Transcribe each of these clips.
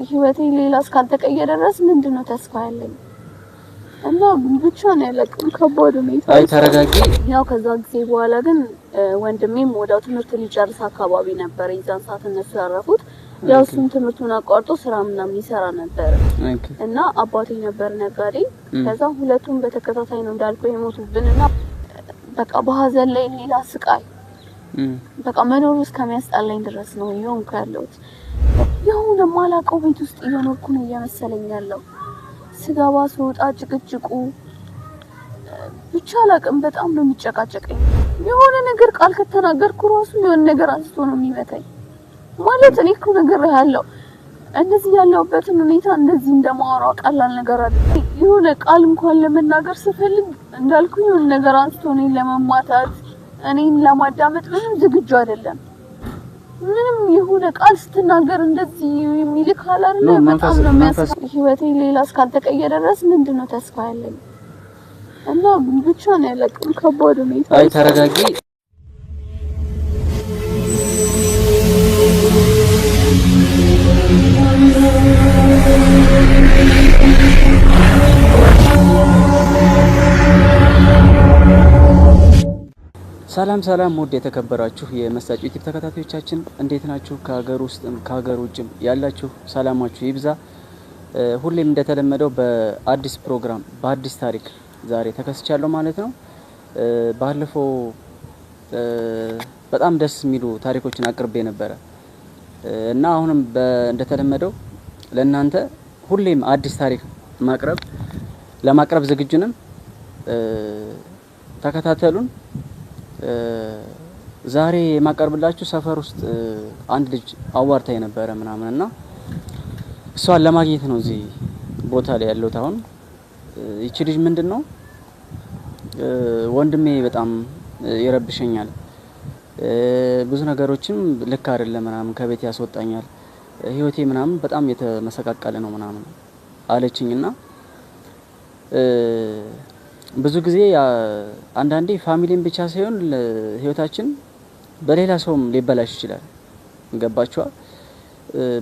ህይወቴ ሌላ እስካልተቀየረ ድረስ ምንድነው ተስፋ ያለኝ? እና ብቻ ነው ያለቀው ከባድ ሁኔታ። አይ ተረጋጊ። ያው ከዛ ጊዜ በኋላ ግን ወንድሜም ወዳው ትምህርት ሊጨርስ አካባቢ ነበር የዛን ሰዓት እነሱ ያረፉት። ያው እሱም ትምህርቱን አቋርጦ ስራ ምናምን ይሰራ ነበር እና አባቴ ነበር ነጋዴ። ከዛ ሁለቱም በተከታታይ ነው እንዳልኩ የሞቱብንና በቃ በሐዘን ላይ ሌላ ስቃይ በቃ መኖር እስከሚያስጠላኝ ድረስ ነው የሆንኩ ያለሁት። የሆነ ማላውቀው ቤት ውስጥ እየኖርኩ ነው እየመሰለኝ ያለው። ስጋባ ስወጣ ጭቅጭቁ ብቻ አላውቅም፣ በጣም ነው የሚጨቃጨቀኝ። የሆነ ነገር ቃል ከተናገርኩ ራሱ የሆነ ነገር አንስቶ ነው የሚመታኝ። ማለት እኔ እኮ ነገር ያለው እንደዚህ ያለውበትን ሁኔታ እንደዚህ እንደማወራው ቀላል ነገር አይደለም። የሆነ ቃል እንኳን ለመናገር ስፈልግ እንዳልኩ የሆነ ነገር አንስቶ እኔን ለመማታት እኔን ለማዳመጥ ምንም ዝግጁ አይደለም። ምንም የሆነ ቃል ስትናገር እንደዚህ የሚልክ አላለ። በጣም ነው የሚያስፈራ። ህይወቴ ሌላ እስካልተቀየረ ድረስ ምንድነው ተስፋ ያለኝ? እና ብቻ ነው ያለቀው ከባድ ሁኔታ። አይ ተረጋጊ። ሰላም ውድ የተከበራችሁ የመሳጭ ዩቲዩብ ተከታታዮቻችን እንዴት ናችሁ? ከሀገር ውስጥም ከሀገር ውጭም ያላችሁ ሰላማችሁ ይብዛ። ሁሌም እንደተለመደው በአዲስ ፕሮግራም በአዲስ ታሪክ ዛሬ ተከስቻለሁ ማለት ነው። ባለፈው በጣም ደስ የሚሉ ታሪኮችን አቅርቤ ነበረ እና አሁንም እንደተለመደው ለእናንተ ሁሌም አዲስ ታሪክ ለማቅረብ ዝግጁ ነን። ተከታተሉን። ዛሬ የማቀርብላችሁ ሰፈር ውስጥ አንድ ልጅ አዋርታኝ ነበረ ምናምንና እሷን ለማግኘት ነው እዚህ ቦታ ላይ ያለሁት አሁን። እቺ ልጅ ምንድነው ወንድሜ በጣም ይረብሸኛል፣ ብዙ ነገሮችም ልክ አይደለም ምናምን ከቤት ያስወጣኛል፣ ህይወቴ ምናምን በጣም የተመሰቃቀለ ነው ምናምን አለችኝና ብዙ ጊዜ አንዳንዴ ፋሚሊን ብቻ ሳይሆን ህይወታችን በሌላ ሰውም ሊበላሽ ይችላል። ገባችኋ?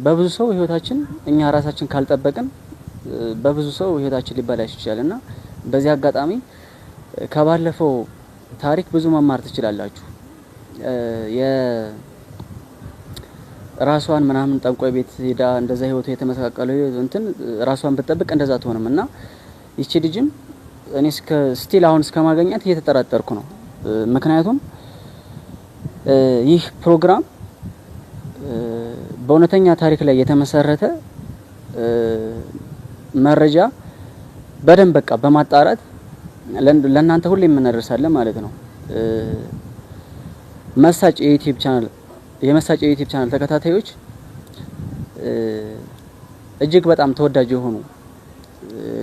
በብዙ ሰው ህይወታችን እኛ ራሳችን ካልጠበቅን በብዙ ሰው ህይወታችን ሊበላሽ ይችላልና በዚህ አጋጣሚ ከባለፈው ታሪክ ብዙ መማር ትችላላችሁ። ራሷን ምናምን ጠንቋይ ቤት ሄዳ እንደዛ ህይወቱ የተመሰቃቀለው እንትን ራሷን ብትጠብቅ እንደዛ ትሆንምና ይቺ ልጅም እኔ ስቲል አሁን እስከማገኛት እየተጠራጠርኩ ነው። ምክንያቱም ይህ ፕሮግራም በእውነተኛ ታሪክ ላይ የተመሰረተ መረጃ በደንብ በቃ በማጣራት ለእናንተ ሁሌ የምናደርሳለን ማለት ነው። የመሳጭ የዩቲዩብ ቻናል ተከታታዮች እጅግ በጣም ተወዳጅ የሆኑ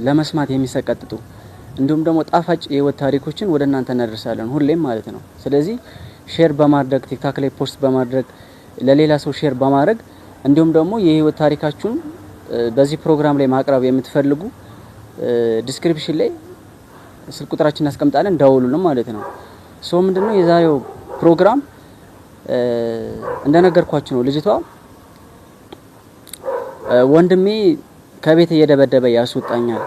ለመስማት የሚሰቀጥጡ እንዲሁም ደግሞ ጣፋጭ የህይወት ታሪኮችን ወደ እናንተ እናደርሳለን ሁሌም ማለት ነው። ስለዚህ ሼር በማድረግ ቲክታክ ላይ ፖስት በማድረግ ለሌላ ሰው ሼር በማድረግ እንዲሁም ደግሞ የህይወት ታሪካችሁን በዚህ ፕሮግራም ላይ ማቅረብ የምትፈልጉ ዲስክሪፕሽን ላይ ስልክ ቁጥራችንን እናስቀምጣለን፣ ደውሉልን ማለት ነው። ሶ ምንድነው የዛሬው ፕሮግራም እንደነገርኳችሁ ነው። ልጅቷ ወንድሜ ከቤት እየደበደበ ያስወጣኛል፣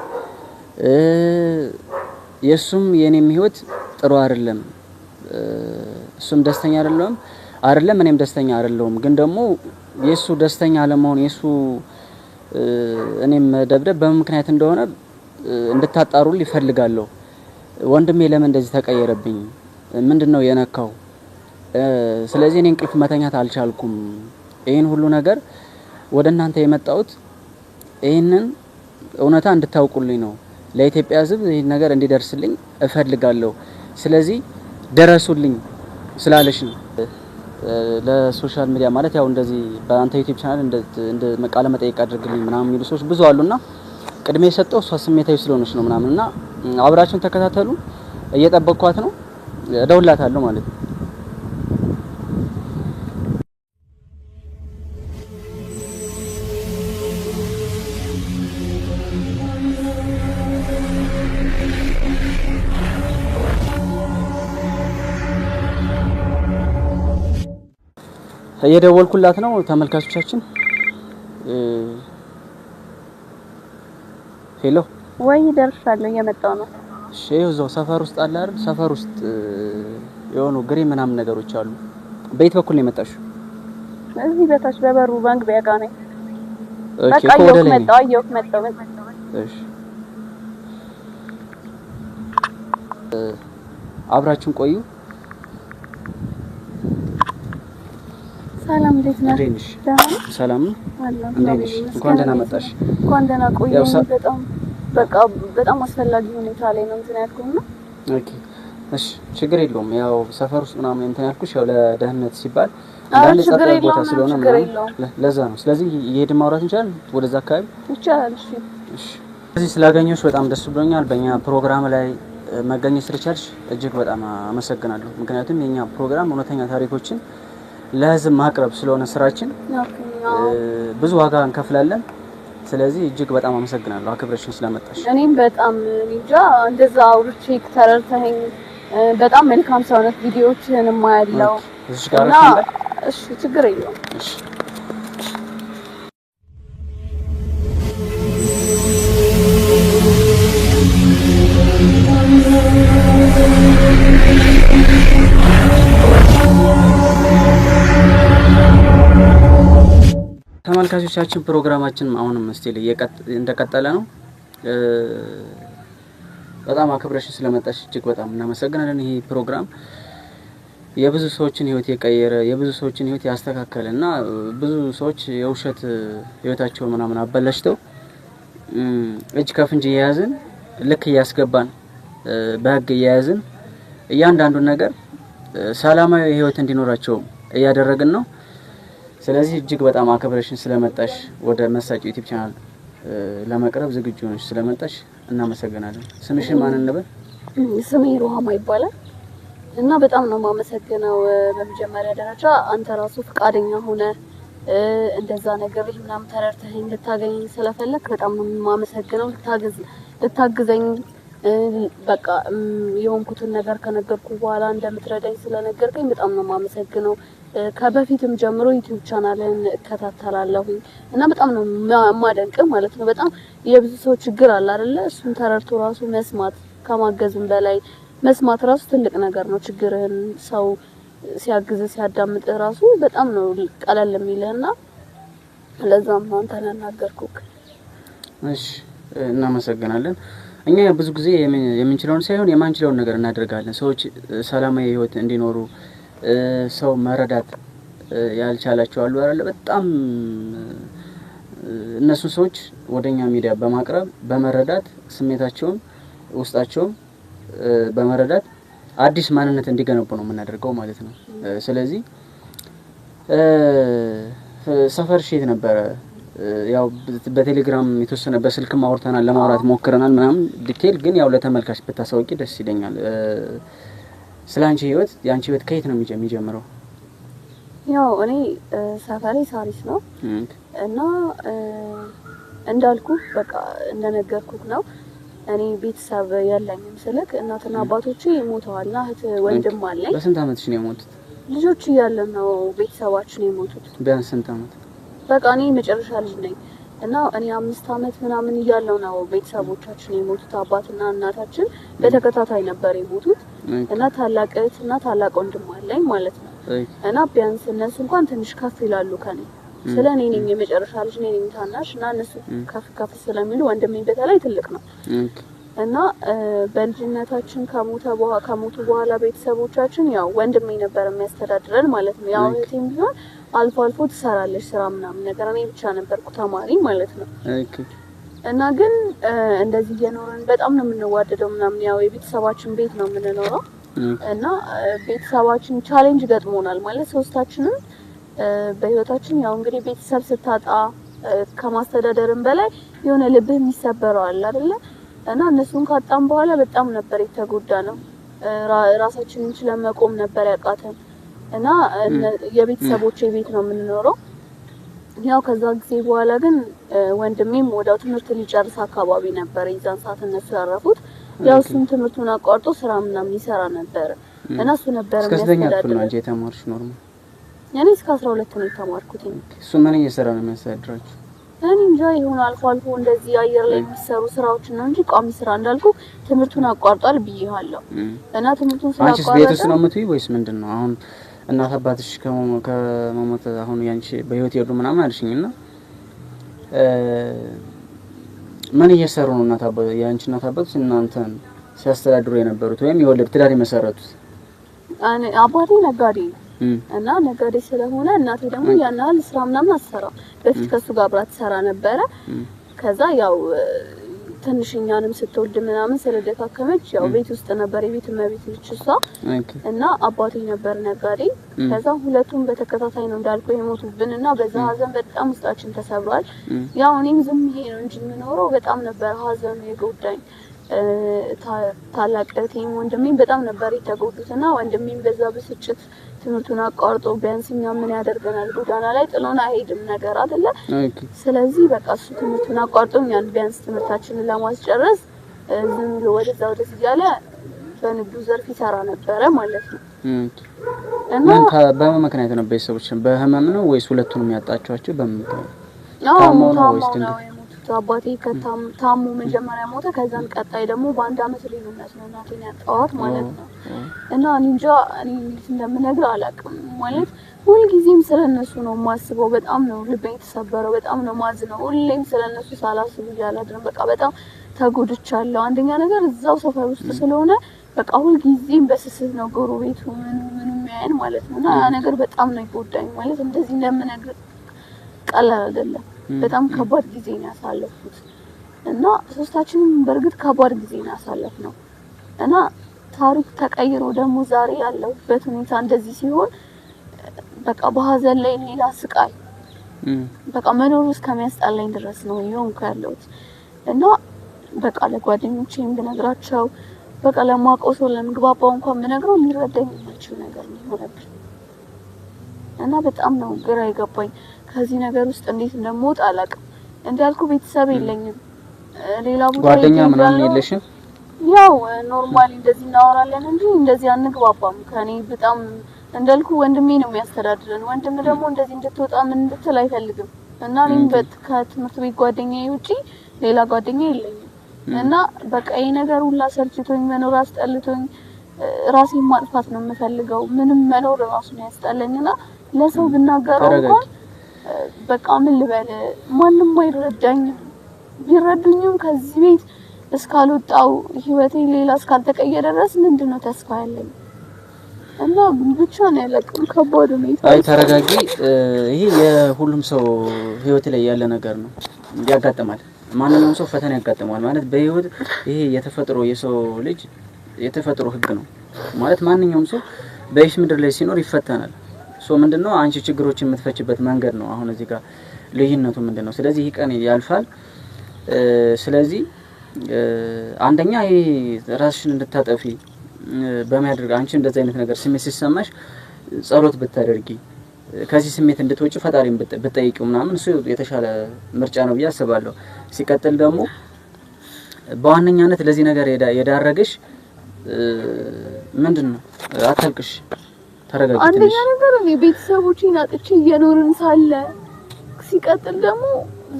የሱም የኔም ህይወት ጥሩ አይደለም፣ እሱም ደስተኛ አይደለም እኔም ደስተኛ አይደለሁም። ግን ደግሞ የሱ ደስተኛ አለመሆን የሱ እኔም ደብደብ በምክንያት እንደሆነ እንድታጣሩልኝ ይፈልጋለሁ። ወንድሜ ለምን እንደዚህ ተቀየረብኝ? ምንድነው የነካው? ስለዚህ እኔ እንቅልፍ መተኛት አልቻልኩም። ይሄን ሁሉ ነገር ወደ እናንተ የመጣሁት ይሄንን እውነታ እንድታውቁልኝ ነው። ለኢትዮጵያ ህዝብ ይሄን ነገር እንዲደርስልኝ እፈልጋለሁ። ስለዚህ ደረሱልኝ ስላለሽ ነው። ለሶሻል ሚዲያ ማለት ያው እንደዚህ በአንተ ዩቲዩብ ቻናል እንደ መቃለ መጠይቅ አድርግልኝ ምናምን የሚሉ ሰዎች ብዙ አሉና ቅድሜ የሰጠው እሷ ስሜታዊ ስለሆነች ነው ምናምንና አብራችሁን ተከታተሉ። እየጠበቅኳት ነው፣ እደውላታለሁ ማለት ነው። እየደወልኩላት ነው ተመልካቾቻችን። ሄሎ ወይ ደርሻለሁ እየመጣሁ ነው። እሺ እዛው ሰፈር ውስጥ አለ አይደል? ሰፈር ውስጥ የሆኑ ግሪን ምናምን ነገሮች አሉ። በየት በኩል ነው የመጣሽው? እዚህ በታች በበሩ መግቢያ ጋር ነኝ። ኦኬ በቃ መጣሁ። እሺ አብራችሁን ቆዩ። ሰላም እንዴት ነሽ? ሰላም ነው። እንዴት ነሽ? እንኳን ደህና መጣሽ። እንኳን ደህና ቆየሽ። በጣም አስፈላጊ ሁኔታ ላይ ነው እንትን ያልኩኝ ነው። ኦኬ እሺ ችግር የለውም። ያው ሰፈር ውስጥ ምናምን እንትን ያልኩሽ ያው ለደህንነት ሲባል አንዳንድ ጸጥታ ቦታ ስለሆነ ለዛ ነው። ስለዚህ እየሄድን ማውራት እንችላለን። ወደዛ አካባቢ ይቻላል። እሺ እዚህ ስላገኘሁሽ በጣም ደስ ብሎኛል። በእኛ ፕሮግራም ላይ መገኘት ስለቻልሽ እጅግ በጣም አመሰግናለሁ። ምክንያቱም የኛ ፕሮግራም እውነተኛ ታሪኮችን ለህዝብ ማቅረብ ስለሆነ ስራችን ብዙ ዋጋ እንከፍላለን። ስለዚህ እጅግ በጣም አመሰግናለሁ አክብረሽን ስለመጣሽ። እኔም በጣም እንጃ እንደዛ አውርቼ ተረድተኸኝ በጣም መልካም ሰው ነህ። ቪዲዮዎችን ማያለው እና እሺ ችግር የለውም። እሺ ተመልካቾቻችን ፕሮግራማችን አሁንም ስቲል እንደቀጠለ ነው። በጣም አክብረሽ ስለመጣሽ እጅግ በጣም እናመሰግናለን። ይሄ ፕሮግራም የብዙ ሰዎችን ህይወት የቀየረ የብዙ ሰዎችን ህይወት ያስተካከለ እና ብዙ ሰዎች የውሸት ህይወታቸውን ምናምን አበላሽተው እጅ ከፍንጅ እየያዝን ልክ እያስገባን በህግ እየያዝን እያንዳንዱን ነገር ሰላማዊ ህይወት እንዲኖራቸው እያደረግን ነው። ስለዚህ እጅግ በጣም አክብረሽን ስለመጣሽ ወደ መሳጭ ዩቲዩብ ቻናል ለመቅረብ ዝግጁ ነሽ ስለመጣሽ እናመሰግናለን። ስምሽን ማን እንበል? ስሜ ሩሃማ ይባላል እና በጣም ነው የማመሰግነው። በመጀመሪያ ደረጃ አንተ ራሱ ፈቃደኛ ሆነ እንደዛ ነገር ምናምን ተረድተኸኝ ልታገኘኝ ስለፈለክ በጣም ነው የማመሰግነው። ልታግዘኝ በቃ የሆንኩትን ነገር ከነገርኩ በኋላ እንደምትረዳኝ ስለነገርከኝ በጣም ነው የማመሰግነው። ከበፊትም ጀምሮ ዩቲዩብ ቻናልን እከታተላለሁ እና በጣም ነው የማደንቅ ማለት ነው። በጣም የብዙ ሰው ችግር አለ አይደለ? እሱን ተረድቶ ራሱ መስማት ከማገዝም በላይ መስማት ራሱ ትልቅ ነገር ነው። ችግርህን ሰው ሲያግዝ ሲያዳምጥ ራሱ በጣም ነው ቀለል የሚልህና ለዛም ነው አንተን ያናገርኩክ። እሺ እናመሰግናለን። እኛ ብዙ ጊዜ የምንችለውን ሳይሆን የማንችለውን ነገር እናደርጋለን። ሰዎች ሰላማዊ ህይወት እንዲኖሩ ሰው መረዳት ያልቻላቸው አሉ አይደል? በጣም እነሱ ሰዎች ወደኛ ሚዲያ በማቅረብ በመረዳት ስሜታቸውን ውስጣቸውን በመረዳት አዲስ ማንነት እንዲገነቡ ነው የምናደርገው ማለት ነው። ስለዚህ ሰፈር ሼት ነበረ ያው በቴሌግራም የተወሰነ በስልክም አውርተናል ለማውራት ሞክረናል ምናምን ዲቴል ግን ያው ለተመልካች ብታሳውቂ ደስ ይለኛል። ስላንቺ ህይወት ያንቺ ህይወት ከየት ነው የሚጀምረው? ያው እኔ ሰፈሬ ሳሪስ ነው እና እንዳልኩ በቃ እንደነገርኩክ ነው። እኔ ቤተሰብ ያለኝም ስልክ እናትና አባቶቼ ሞተዋልና እህት ወንድም አለኝ። በስንት አመትሽ ነው የሞቱት? ልጆች እያለን ነው ቤተሰባችን የሞቱት። ቢያንስ ስንት አመት? በቃ እኔ መጨረሻ ልጅ ነኝ እና እኔ 5 አመት ምናምን እያለው ነው ቤተሰቦቻችን የሞቱት። አባትና እናታችን በተከታታይ ነበር የሞቱት እና ታላቅ እህትና ታላቅ ወንድም አለኝ ማለት ነው። እና ቢያንስ እነሱ እንኳን ትንሽ ከፍ ይላሉ ከኔ ስለኔ ነኝ የመጨረሻ ልጅ ነኝ ታናሽ እና እነሱ ከፍ ስለሚሉ ወንድሜ በተለይ ትልቅ ነው እና በልጅነታችን ከሞቱ በኋላ ቤተሰቦቻችን ያው ወንድሜ ነበር የሚያስተዳድረን ማለት ነው። ያው እህቴም ቢሆን አልፎ አልፎ ትሰራለች ስራ ምናምን ነገር እኔ ብቻ ነበርኩ ተማሪ ማለት ነው። እና ግን እንደዚህ እየኖርን በጣም ነው የምንዋደደው ምናምን ያው የቤተሰባችን ቤት ነው የምንኖረው እና ቤተሰባችን ቻሌንጅ ገጥሞናል ማለት ሶስታችንም በህይወታችን ያው እንግዲህ ቤተሰብ ስታጣ ከማስተዳደርም በላይ የሆነ ልብህ የሚሰበረው አለ አይደለ? እና እነሱን ካጣን በኋላ በጣም ነበር የተጎዳ ነው። ራሳችንን ችለን መቆም ነበር ያቃተን እና የቤተሰቦቼ ቤት ነው የምንኖረው። ያው ከዛ ጊዜ በኋላ ግን ወንድሜም ወዳው ትምህርት ሊጨርስ አካባቢ ነበር የዛን ሰዓት እነሱ ያረፉት። ያው እሱም ትምህርቱን አቋርጦ ስራ ምናምን ይሰራ ነበር እና እሱ ነበር የሚያስተዳድረው። እስከ የተማርሽ ኖርማል? እኔ እስከ 12 ነው የተማርኩት። እሱ ምን እየሰራ ነው የሚያስተዳድራችሁ? እኔ እንጃ ይሁን አልፎ አልፎ እንደዚህ አየር ላይ የሚሰሩ ስራዎች ነው እንጂ ቋሚ ስራ እንዳልኩ ትምህርቱን አቋርጧል ብዬሃለሁ። እና ትምህርቱን አንቺስ ቤት ውስጥ ነው የምትውይ ወይስ ምንድነው? አሁን እናት አባትሽ ከመሞት አሁን ያንቺ በህይወት ይወዱ ምናምን አልሽኝና ምን እየሰሩ ነው እናት አባት ያንቺ እናት አባትሽ እናንተን ሲያስተዳድሩ የነበሩት ወይም የወለድ ትዳር የመሰረቱት? አባቴ ነጋዴ እና ነጋዴ ስለሆነ እናቴ ደግሞ ያናል ስራ ምናምን አትሰራ። በፊት ከሱ ጋር አብራ ትሰራ ነበረ። ከዛ ያው ትንሽኛንም ስትወልድ ምናምን ስለደካከመች ያው ቤት ውስጥ ነበር የቤት እመቤት ልጅ እሷ እና አባቴ ነበር ነጋዴ። ከዛ ሁለቱም በተከታታይ ነው እንዳልኩ የሞቱብንና በዛ ሀዘን በጣም ውስጣችን ተሰብሯል። ያው እኔም ዝም ብዬ ነው እንጂ የምኖረው በጣም ነበር ሀዘኑ የጎዳኝ። ታላቅ እህቴም ወንድሜም በጣም ነበር የተጎዱትና ወንድሜም በዛ ብስጭት ትምህርቱን አቋርጦ ቢያንስ እኛ ምን ያደርገናል ጎዳና ላይ ጥሎን አይሄድም ነገር አይደለ። ስለዚህ በቃ እሱ ትምህርቱን አቋርጦ እኛን ቢያንስ ትምህርታችንን ለማስጨረስ ዝም ብሎ ወደዛ ወደዚህ እያለ በንግዱ ዘርፍ ይሰራ ነበረ ማለት ነው። እና በምን ምክንያት ነው ቤተሰቦችን በህመም ነው ወይስ ሁለቱንም ያጣቻቸው በምን ምክንያት? ታሞ ነው ወይስ ድንገት? አባቴ ታሞ መጀመሪያ ሞተ። ከዛን ቀጣይ ደግሞ በአንድ አመት ልዩነት ነው እናቴን ያጣኋት ማለት ነው። እና እንጃ እኔ እንዴት እንደምነግር አላውቅም። ማለት ሁልጊዜም ስለነሱ ነው የማስበው። በጣም ነው ልቤ የተሰበረው። በጣም ነው ማዝነው። ሁሌም ስለነሱ ሳላስብ እያላድርም በቃ በጣም ተጎድቻለሁ። አንደኛ ነገር እዛው ሰፈር ውስጥ ስለሆነ በቃ ሁልጊዜም በስስት ነው ጎረቤቱ ምንም ያየን ማለት ነው። እና ያ ነገር በጣም ነው ይጎዳኝ። ማለት እንደዚህ እንደምነግር ቀላል አይደለም። በጣም ከባድ ጊዜ ነው ያሳለፍኩት እና ሶስታችንም በርግጥ ከባድ ጊዜ ነው ያሳለፍነው እና ታሪክ ተቀይሮ ደግሞ ዛሬ ያለሁበት ሁኔታ እንደዚህ ሲሆን በቃ በሀዘን ላይ ሌላ ስቃይ በቃ መኖር እስከሚያስጠላኝ ድረስ ነው የሆንኩ ያለሁት እና በቃ ለጓደኞቼም ብነግራቸው በቃ ለማውቀው ሰው ለምግባባው እንኳን ብነግረው ሊረዳኝ የማይችል ነገር ነው የሆነብኝ እና በጣም ነው ግራ የገባኝ። ከዚህ ነገር ውስጥ እንዴት እንደምወጣ አላውቅም። እንዳልኩ ቤተሰብ የለኝም። ሌላ ቦታ ጓደኛ ምናምን የለሽም? ያው ኖርማሊ እንደዚህ እናወራለን እንጂ እንደዚህ አንግባባም። ከኔ በጣም እንዳልኩ ወንድሜ ነው የሚያስተዳድረን። ወንድም ደግሞ እንደዚህ እንድትወጣ ምን እንድትል አይፈልግም እና እኔም ከትምህርት ቤት ጓደኛዬ ውጪ ሌላ ጓደኛ የለኝም እና በቃ ይሄ ነገር ሁላ ሰልችቶኝ መኖር አስጠልቶኝ ራሴን ማጥፋት ነው የምፈልገው። ምንም መኖር ራሱ ነው ያስጠላኝና ለሰው ብናገረው እንኳን በቃ ምን ልበል ማንንም አይረዳኝም። ቢረዱኝም ከዚህ ቤት እስካልወጣው ህይወቴ ሌላ እስካልተቀየረ ድረስ ምንድነው ተስፋ ያለኝ? እና ብቻ ነው ያለቀም ከባድ ነው። አይ ተረጋጊ። ይሄ የሁሉም ሰው ህይወት ላይ ያለ ነገር ነው፣ ያጋጥማል። ማንኛውም ሰው ፈተና ያጋጥማል ማለት በህይወት ይሄ የተፈጥሮ የሰው ልጅ የተፈጥሮ ህግ ነው ማለት ማንኛውም ሰው በይሽ ምድር ላይ ሲኖር ይፈተናል። ምንድነው አንቺ ችግሮችን የምትፈችበት መንገድ ነው። አሁን እዚህ ጋር ልዩነቱ ምንድነው? ስለዚህ ይሄ ቀን ያልፋል። ስለዚህ አንደኛ ይሄ ራስሽን እንድታጠፊ በሚያደርግ አንቺ እንደዚህ አይነት ነገር ስሜት ሲሰማሽ ጸሎት ብታደርጊ ከዚህ ስሜት እንድትወጪ ፈጣሪን ብትጠይቂው ምናምን እሱ የተሻለ ምርጫ ነው ብዬ አስባለሁ። ሲቀጥል ደግሞ በዋነኛነት ለዚህ ነገር የዳረገሽ ምንድነው? አታልቅሽ፣ ተረጋጊ። አንደኛ ነገር ነው ቤተሰቦቼን አጥቼ እየኖርን ሳለ ሲቀጥል ደግሞ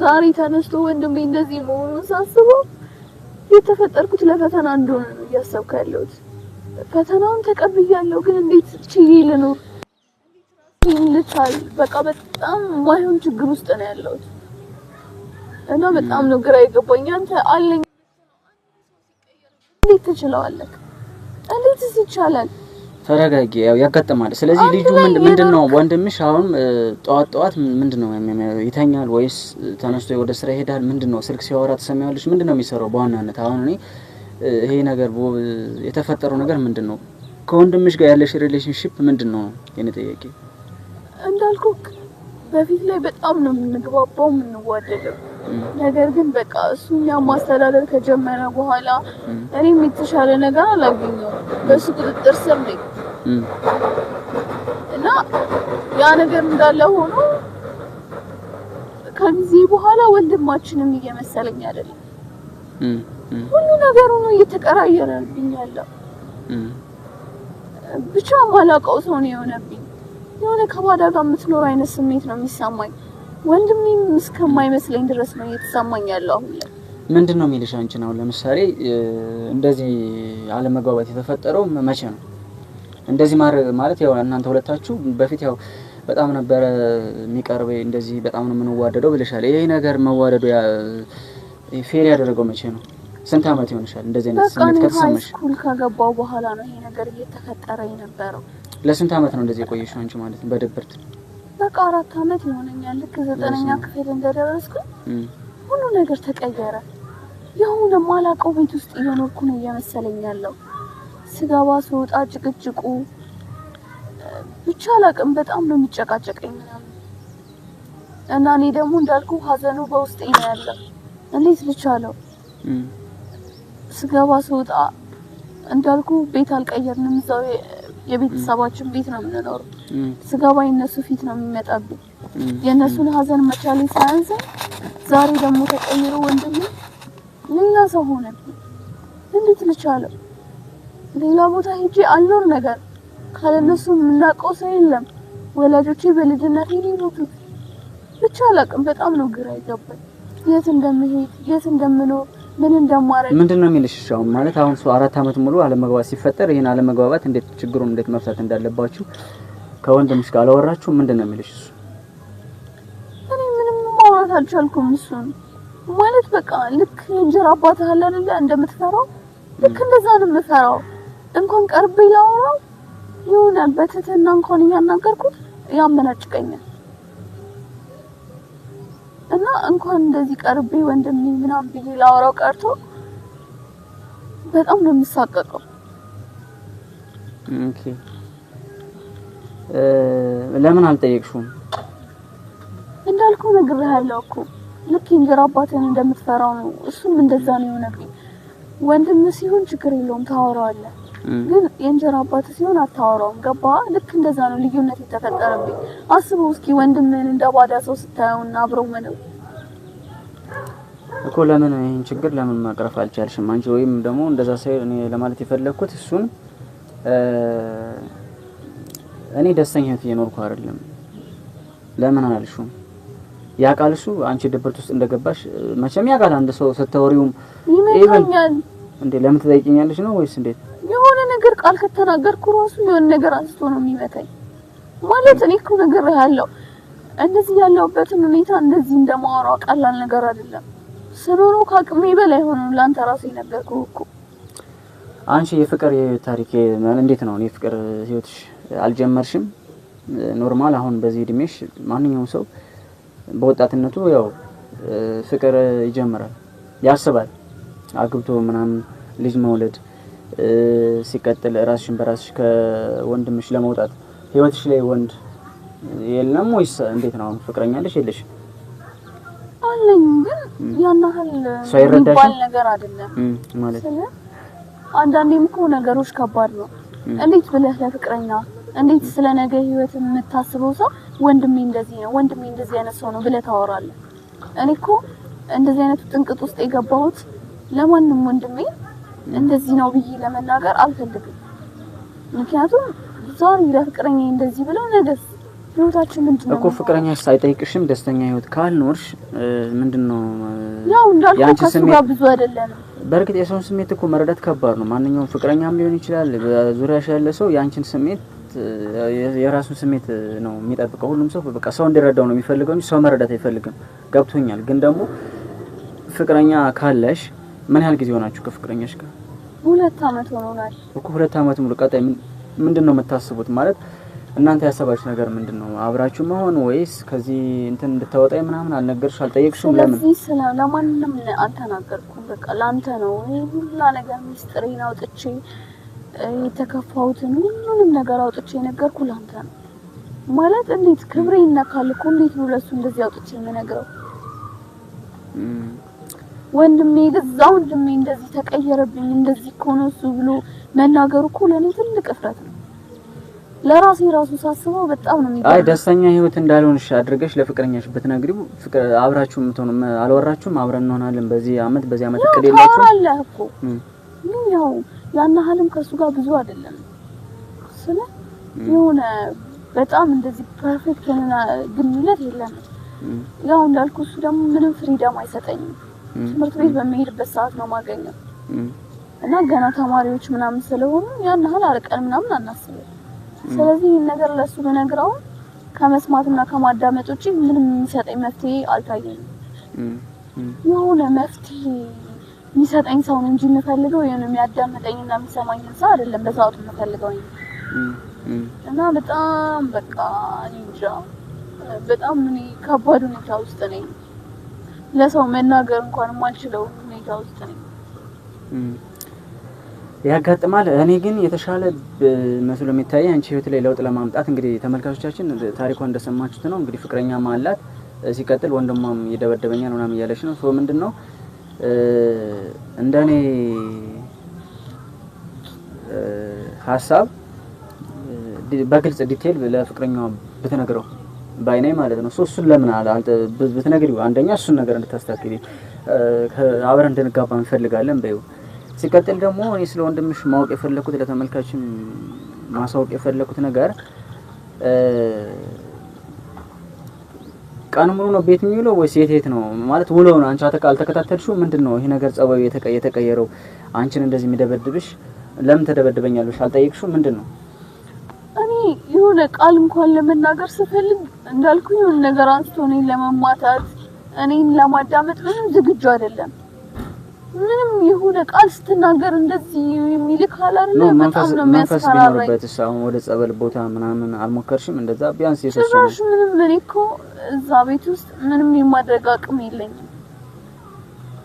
ዛሬ ተነስቶ ወንድሜ እንደዚህ መሆኑን ሳስበው የተፈጠርኩት ለፈተና እንደሆነ ነው እያሰብኩ ያለሁት። ፈተናውን ተቀብያለሁ፣ ግን እንዴት ችዬ ልኖር? እንዴት ልቻል? በቃ በጣም ማይሆን ችግር ውስጥ ነው ያለሁት እና በጣም ነው ግራ የገባኝ። አንተ አለኝ እንዴት ትችላለህ? እንዴትስ ይቻላል? ተረጋጊ፣ ያው ያጋጥማል። ስለዚህ ልጁ ምንድነው ወንድምሽ አሁን ጧት ምንድነው ይተኛል ወይስ ተነስቶ ወደ ስራ ይሄዳል? ምንድነው ስልክ ሲያወራ ተሰማያለሽ? ምንድነው የሚሰራው በዋናነት? አሁን እኔ ይሄ ነገር የተፈጠረው ነገር ምንድነው? ከወንድምሽ ጋር ያለሽ ሪሌሽንሺፕ ምንድነው? የኔ ጥያቄ እንዳልኩ በፊት ላይ በጣም ነው የምንግባባው የምንዋደደው። ነገር ግን በቃ እሱኛ ማስተዳደር ከጀመረ በኋላ እኔም የተሻለ ነገር አላገኘሁም። በሱ ቁጥጥር ስር ነኝ እና ያ ነገር እንዳለ ሆኖ ከጊዜ በኋላ ወንድማችንም እየመሰለኝ አይደለም። ሁሉ ነገሩ ነው እየተቀራየረብኝ ያለው። ብቻ ማላውቀው ሰው ነው የሆነብኝ። የሆነ ከባዳ ጋር የምትኖር አይነት ስሜት ነው የሚሰማኝ። ወንድሜም እስከማይመስለኝ ድረስ ነው የተሰማኝ ያለው። አሁን ምንድነው የሚልሽ አንቺ ነው? ለምሳሌ እንደዚህ አለመግባባት የተፈጠረው መቼ ነው? እንደዚህ ማለት ያው እናንተ ሁለታችሁ በፊት ያው በጣም ነበር የሚቀርበው እንደዚህ በጣም ነው የምንዋደደው ብለሻል። ይሄ ነገር መዋደዱ ፌል ያደረገው መቼ ነው? ስንት አመት ይሆንሻል እንደዚህ አይነት ስሜት ከተሰማሽ? ስኩል ከገባው በኋላ ነው ይሄ ነገር እየተፈጠረ የነበረው። ለስንት አመት ነው እንደዚህ የቆየሽው አንቺ ማለት ነው በድብርት? በቃ 4 አመት ይሆነኛል። ልክ 9ኛ ክፍል እንደደረስኩ ሁሉ ነገር ተቀየረ። የሆነ ማላቀው ቤት ውስጥ እየኖርኩ ነው እየመሰለኝ ያለው። ስገባ ስወጣ ጭቅጭቁ ብቻ አላቅም በጣም ነው የሚጨቃጨቀኝ ምናምን። እና እኔ ደግሞ እንዳልኩ ሀዘኑ በውስጤ ነው ያለው። እንዴት ልቻለው? ስገባ ስወጣ እንዳልኩ ቤት አልቀየርንም፣ እዛው የቤተሰባችን ቤት ነው የምንኖረው። ስገባ የነሱ ፊት ነው የሚመጣብኝ። የነሱን ሀዘን መቻሌ ሳያንሰኝ ዛሬ ደግሞ ተቀይሮ ወንድሜ ሌላ ሰው ሆነ። እንዴት ልቻለው? ሌላ ቦታ ሄጄ አልኖር ነገር ካለነሱ የምናውቀው ሰው የለም። ወላጆቼ በልጅነቴ ሊሞቱ ብቻ አላቅም። በጣም ነው ግራ ይገባኝ። የት እንደምሄድ የት እንደምኖር ምን እንደማረግ ምንድነው የሚልሽ? አሁን ማለት አሁን 4 አመት ሙሉ አለመግባባት ሲፈጠር ይሄን አለመግባባት እንዴት ችግሩን እንዴት መፍታት እንዳለባችሁ ከወንድምሽ ጋር አላወራችሁ? ምንድነው የሚልሽ እሱ? እኔ ምንም ማውራት አልቻልኩም። እሱን ማለት በቃ ልክ እንጀራ አባትህ አለ አይደል እንደምትፈራው ልክ እንደዛ ነው የምፈራው። እንኳን ቀርቤ ላወራው የሆነ በትህትና እንኳን እያናገርኩት ያመናጭቀኛል። እና እንኳን እንደዚህ ቀርቤ ወንድሜ ምናምን ብዬ ላወራው ቀርቶ በጣም ነው የምሳቀቀው። ኦኬ ለምን አልጠየቅሽውም? እንዳልኩ ነግሬሃለሁ እኮ ልክ እንጀራ አባትህን እንደምትፈራው ነው እሱም እንደዛ ነው የሆነብኝ። ወንድም ሲሆን ችግር የለውም ታወራዋለህ፣ ግን የእንጀራ አባት ሲሆን አታወራውም። ገባ? ልክ እንደዛ ነው ልዩነት የተፈጠረብኝ። አስበው እስኪ ወንድምህን እንደ ባዳ ሰው ስታየውና አብረው መኖር እኮ ለምን ይሄን ችግር ለምን ማቅረፍ አልቻልሽም አንቺ? ወይም ደግሞ እንደዛ ሳይሆን እኔ ለማለት የፈለኩት እሱን እኔ ደስተኛ ህይወት እየኖርኩ አይደለም ለምን አላልሽውም? ያውቃል እሱ አንቺ ድብርት ውስጥ እንደገባሽ መቼም ያውቃል። አንድ ሰው ስትወሪውም ይመጣኛል እንዴ ለምን ትጠይቂኛለሽ ነው ወይስ እንዴት? የሆነ ነገር ቃል ከተናገርኩ ራሱ የሆነ ነገር አንስቶ ነው የሚመታኝ። ማለት እኔ እኮ ነገር ያለው እንደዚህ ያለውበትን ሁኔታ እንደዚህ እንደማወራው ቀላል ነገር አይደለም። ስኖሩ ከአቅሜ በላይ ሆኖ ላንተ ራሴ ነገርኩህ እኮ። አንቺ የፍቅር ታሪክ እንዴት ነው? የፍቅር ህይወትሽ አልጀመርሽም? ኖርማል አሁን በዚህ እድሜሽ ማንኛውም ሰው በወጣትነቱ ያው ፍቅር ይጀምራል፣ ያስባል አግብቶ ምናምን ልጅ መውለድ ሲቀጥል ራስሽን በራስሽ ከወንድምሽ ለመውጣት ህይወትሽ ላይ ወንድ የለም ወይስ እንዴት ነው? ፍቅረኛ አለሽ የለሽ? አለኝ፣ ግን ያናህል የሚባል ነገር አይደለም ማለት አንዳንዴም እኮ ነገሮች ከባድ ነው። እንዴት ብለህ ለፍቅረኛ እንዴት ስለ ነገ ህይወት የምታስበው ሰው ወንድሜ እንደዚህ ነው ወንድሜ እንደዚህ አይነት ሰው ነው ብለህ ታወራለህ? እኔ እኮ እንደዚህ አይነት ጥንቅጥ ውስጥ የገባሁት ለማንም ወንድሜ እንደዚህ ነው ብዬ ለመናገር አልፈልግም። ምክንያቱም ዛሬ ለፍቅረኛ እንደዚህ ብለው ነገስ ህይወታችን ምንድነው እኮ? ፍቅረኛሽ ሳይጠይቅሽም ደስተኛ ህይወት ካልኖርሽ ምንድነው ያው እንዳልኩ ከሱ ጋር ብዙ አይደለም። በርግጥ የሰውን ስሜት እኮ መረዳት ከባድ ነው። ማንኛውም ፍቅረኛም ሊሆን ይችላል፣ በዙሪያሽ ያለ ሰው ያንቺን ስሜት የራሱን ስሜት ነው የሚጠብቀው። ሁሉም ሰው በቃ ሰው እንዲረዳው ነው የሚፈልገው እንጂ ሰው መረዳት አይፈልግም። ገብቶኛል። ግን ደግሞ ፍቅረኛ ካለሽ ምን ያህል ጊዜ ሆናችሁ ከፍቅረኛሽ ጋር? 2 አመት ሆኖናል እኮ 2 አመት ሙሉ። ቀጣይ ምንድነው የምታስቡት? ማለት እናንተ ያሰባችሁ ነገር ምንድነው? አብራችሁ መሆን ወይስ ከዚህ እንትን እንድታወጣይ ምናምን አልነገርሽ አልጠየቅሽም? ለምን? ስለዚህ ለማንንም አልተናገርኩም። በቃ ላንተ ነው ይሄ ሁሉ ነገር ሚስጥሬን አውጥቼ የተከፋሁትን ሁሉንም ነገር አውጥቼ ነገርኩ ላንተ ነው። ማለት እንዴት ክብሬ ይነካል እኮ። እንዴት ነው ለሱ እንደዚህ አውጥቼ የምነግረው? ወንድሜ ወንድሜ እንደዚህ ተቀየረብኝ እንደዚህ እኮ ነው እሱ ብሎ መናገሩ እኮ ለኔ ትልቅ እፍረት ነው። ለራሴ ራሱ ሳስበው በጣም ነው የሚገርመው። አይ ደስተኛ ህይወት እንዳልሆንሽ አድርገሽ ለፍቅረኛሽ ብትነግሪው ፍቅር አብራችሁ ምትሆኑ አልወራችሁም? አብረን እንሆናለን በዚህ አመት እቅድ የላችሁም? አለ እኮ ምን ያው ያናህልም ከሱ ጋር ብዙ አይደለም። የሆነ በጣም እንደዚህ ፐርፌክት ግንኙነት የለም። ያው እንዳልኩ እሱ ደግሞ ምንም ፍሪደም አይሰጠኝም። ትምህርት ቤት በሚሄድበት ሰዓት ነው ማገኘው እና ገና ተማሪዎች ምናምን ስለሆኑ ያን ያህል አርቀን ምናምን አናስብም። ስለዚህ ይሄን ነገር ለሱ በነግራው ከመስማትና ከማዳመጥ ውጪ ምንም የሚሰጠኝ መፍትሄ አልታየኝም። የሆነ መፍትሄ የሚሰጠኝ ሰው እንጂ የምፈልገው የሆነ የሚያዳምጠኝና የሚሰማኝ ሰው አይደለም በሰዓቱ የምፈልገው እና በጣም በቃ እንጃ በጣም እኔ ከባድ ሁኔታ ውስጥ ነኝ። ለሰው መናገር እንኳን የማልችለው ሁኔታ ውስጥ ነኝ። ያጋጥማል። እኔ ግን የተሻለ መስሎ የሚታይ አንቺ ህይወት ላይ ለውጥ ለማምጣት እንግዲህ ተመልካቾቻችን ታሪኳን እንደሰማችሁት ነው። እንግዲህ ፍቅረኛ ማላት ሲቀጥል ወንድሟም ይደበደበኛል ምናምን እያለች ነው። ሶ ምንድነው እንደኔ ሐሳብ በግልጽ ዲቴል ለፍቅረኛዋ ብትነግረው ባይነይ ማለት ነው። ሶ እሱን ለምን ብትነግሪው አንደኛ እሱን ነገር እንድታስተካክሊ አብረን እንድንጋባ እንፈልጋለን በይው። ሲቀጥል ደግሞ እኔ ስለ ወንድምሽ ማወቅ የፈለኩት ለተመልካችም ማሳወቅ የፈለኩት ነገር ቀን ሙሉ ነው ቤት የሚውለው ወይስ የት ነው ማለት ውለው ነው? አንቺ አልተከታተልሽው? ምንድነው ይሄ ነገር ጸባዩ የተቀየረው? አንቺን እንደዚህ የሚደበድብሽ ለምን ተደበደበኛለሽ አልጠየቅሽው? ምንድነው? እኔ የሆነ ቃል እንኳን ለመናገር ስፈልግ እንዳልኩኝ የሆነ ነገር አንስቶ እኔን ለመማታት እኔን ለማዳመጥ ምንም ዝግጁ አይደለም። ምንም የሆነ ቃል ስትናገር እንደዚህ የሚልክ አላለ በጣም ነው የሚያስፈራራኝ። አሁን ወደ ጸበል ቦታ ምናምን አልሞከርሽም? እንደዛ ቢያንስ የተወሰነ ጭራሽ ምንም እኔ እኮ እዛ ቤት ውስጥ ምንም የማድረግ አቅም የለኝም።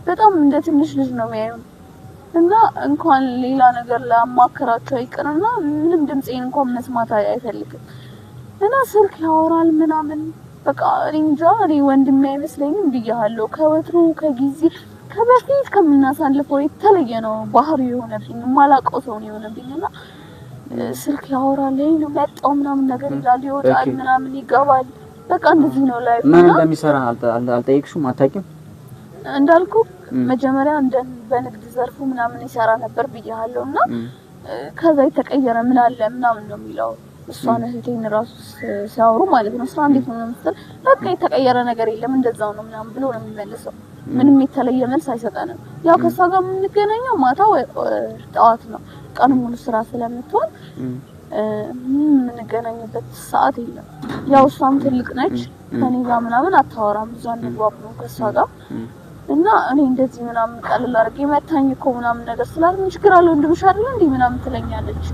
በጣም እንደ ትንሽ ልጅ ነው የሚያዩን እና እንኳን ሌላ ነገር ለማከራቸው አይቀርና ምንም ድምጼን እንኳን መስማት አይፈልግም እና ስልክ ያወራል ምናምን በቃ እንጃ። እኔ ወንድሜ አይመስለኝም ብያለሁ። ከወትሮ ከጊዜ ከበፊት ከምናሳልፈው የተለየ ነው ባህሪው የሆነብኝ። ማላቀው ሰው ነው የሆነብኝና ስልክ ያወራል ነው መጣው ምናምን ነገር ይላል ይወጣል ምናምን ይገባል። በቃ እንደዚህ ነው ላይፍ። ምን እንደሚሰራ አልጠየቅሽም? አታውቂም? እንዳልኩ መጀመሪያ በንግድ ዘርፉ ምናምን ይሰራ ነበር ብያለሁና ከዛ የተቀየረ ምን አለ ምናምን ነው የሚለው። እሷን እህቴን ራሱ ሲያወሩ ማለት ነው ስራ እንዴት ነው መሰል በቃ የተቀየረ ነገር የለም እንደዛው ነው ምናምን ብሎ ነው የሚመልሰው። ምንም የተለየ መልስ አይሰጠንም። ያው ከሷ ጋር የምንገናኘው ማታ ወይ ጠዋት ነው። ቀን ሙሉ ስራ ስለምትሆን የምንገናኝበት ሰዓት የለም። ያው እሷም ትልቅ ነች ከኔ ጋር ምናምን አታወራም። ብዙ አንግባባም ከሷ ጋር እና እኔ እንደዚህ ምናምን ቀልል አድርጌ መታኝ እኮ ምናምን ነገር ስላልኩኝ ችግር አለው ወንድምሽ አይደል እንዴ ምናምን ትለኛለች።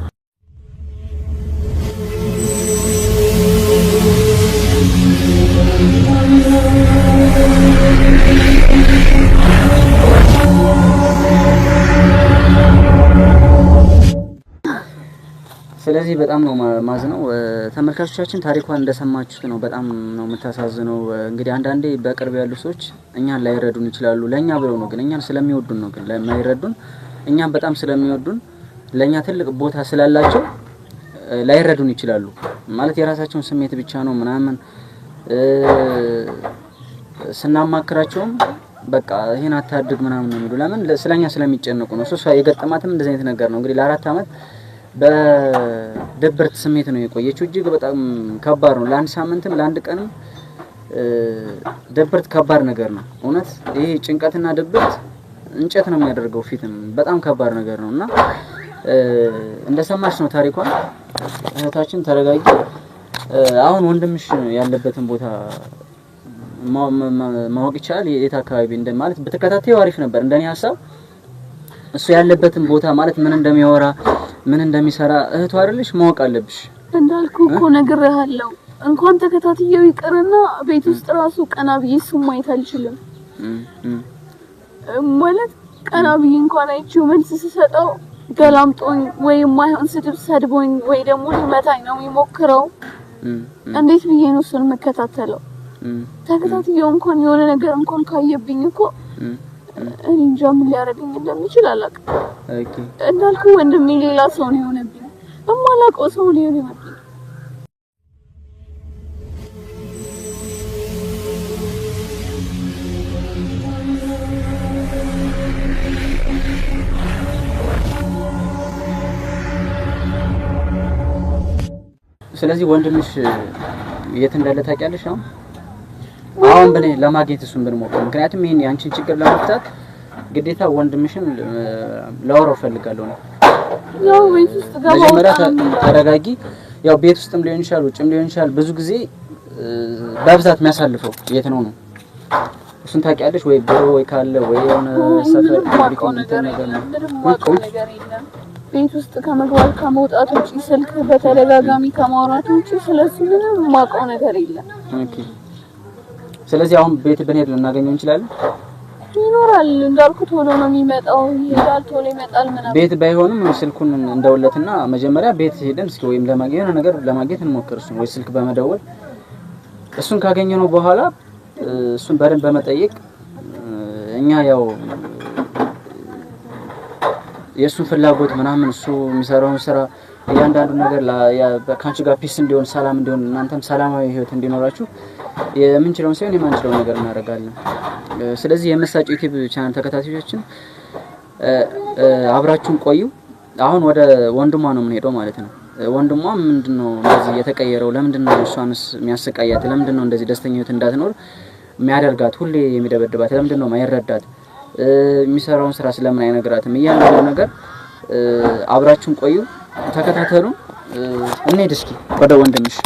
ስለዚህ በጣም ነው ማዝነው። ተመልካቾቻችን ታሪኳን እንደሰማችሁት ነው። በጣም ነው የምታሳዝነው። እንግዲህ አንዳንዴ በቅርብ ያሉ ሰዎች እኛን ላይረዱን ይችላሉ። ለኛ ብለው ነው ግን እኛን ስለሚወዱን ነው ግን ለማይረዱን እኛን በጣም ስለሚወዱን ለኛ ትልቅ ቦታ ስላላቸው ላይረዱን ይችላሉ። ማለት የራሳቸውን ስሜት ብቻ ነው ምናምን ስናማክራቸውም በቃ ይሄን አታድግ ምናምን ነው የሚሉ። ለምን ስለኛ ስለሚጨነቁ ነው። እሷ የገጠማትም እንደዚህ አይነት ነገር ነው። እንግዲህ ለ4 አመት በድብርት ስሜት ነው የቆየችው። እጅግ በጣም ከባድ ነው። ለአንድ ሳምንትም ለአንድ ቀንም ድብርት ከባድ ነገር ነው። እውነት ይሄ ጭንቀትና ድብርት እንጨት ነው የሚያደርገው ፊትም በጣም ከባድ ነገር ነውና እንደሰማሽ ነው ታሪኳን። እህታችን ተረጋጊ። አሁን ወንድምሽ ያለበትን ቦታ ማወቅ ይቻላል? የት አካባቢ እንደማለት በተከታታዩ አሪፍ ነበር እንደኔ ሐሳብ። እሱ ያለበትን ቦታ ማለት ምን እንደሚያወራ ምን እንደሚሰራ እህቱ አይደለሽ ማወቅ አለብሽ። እንዳልኩ እኮ ነግሬሃለሁ። እንኳን ተከታትየው ይቀርና ቤት ውስጥ ራሱ ቀና ብዬ እሱን ማየት አልችልም። ማለት ቀና ብዬ እንኳን አይቼው መልስ ስሰጠው ገላምጦኝ ወይ የማይሆን ስድብ ሰድቦኝ ወይ ደግሞ ሊመታኝ ነው የሚሞክረው። እንዴት ብዬ ነው እሱን መከታተለው? ተከታትየው እንኳን የሆነ ነገር እንኳን ካየብኝ እኮ እኔ እንጃ ምን ሊያደርገኝ እንደሚችል አላውቅም። ኦኬ እንዳልኩ ወንድሜ ሌላ ሰው ነው የሆነብኝ። እማላውቀው ሰው ነው የሆነብኝ። ስለዚህ ወንድምሽ የት እንዳለ ታውቂያለሽ? አሁን አሁን በኔ ለማግኘት እሱን ብንሞክር፣ ምክንያቱም ይሄን ያንቺን ችግር ለመፍታት ግዴታ ወንድምሽን ላወራው ፈልጋለሁ ነው። ያው ቤት ውስጥ ገባው መጀመሪያ ተረጋጊ። ያው ቤት ውስጥም ሊሆን ይችላል ውጭም ሊሆን ይችላል። ብዙ ጊዜ በብዛት የሚያሳልፈው የት ነው? እሱን ታውቂያለሽ ወይ? ቢሮ ወይ ካለ ወይ የሆነ ሰፈር ቢቆም ነገር ነው። ቤት ውስጥ ከመግባት ከመውጣት ውጪ ስልክ በተደጋጋሚ ከማውራት ውጪ ስለሱ ምንም የማውቀው ነገር የለም። ኦኬ። ስለዚህ አሁን ቤት ብንሄድ ልናገኘው እንችላለን? ይኖራል እንዳልኩት ቶሎ ነው የሚመጣው፣ ይሄዳል፣ ቶሎ ይመጣል ምናምን። ቤት ባይሆንም ስልኩን እንደውለትና መጀመሪያ ቤት ሄደን እስኪ ወይም ለማግኘት ነገር ለማግኘት እንሞክር። እሱን ወይ ስልክ በመደወል እሱን ካገኘነው በኋላ እሱን በደንብ በመጠየቅ እኛ ያው የእሱን ፍላጎት ምናምን እሱ የሚሰራውን ስራ እያንዳንዱ ነገር ካንቺ ጋር ፒስ እንዲሆን ሰላም እንዲሆን እናንተም ሰላማዊ ህይወት እንዲኖራችሁ የምንችለውን ሳይሆን የማንችለውን ነገር እናደርጋለን። ስለዚህ የመሳጭ ዩቲዩብ ቻናል ተከታታዮቻችን አብራችሁን ቆዩ። አሁን ወደ ወንድሟ ነው የምንሄደው ማለት ነው። ወንድሟ ምንድነው እንደዚህ የተቀየረው? ለምንድነው እሷንስ የሚያሰቃያት? ለምንድነው እንደዚህ ደስተኛ ህይወት እንዳትኖር የሚያደርጋት? ሁሌ የሚደበድባት ለምንድነው ማይረዳት? የሚሰራውን ስራ ስለምን አይነግራትም? እያንዳንዱ ነገር አብራችሁን ቆዩ፣ ተከታተሉ። እንሂድ እስኪ ወደ ወንድምሽ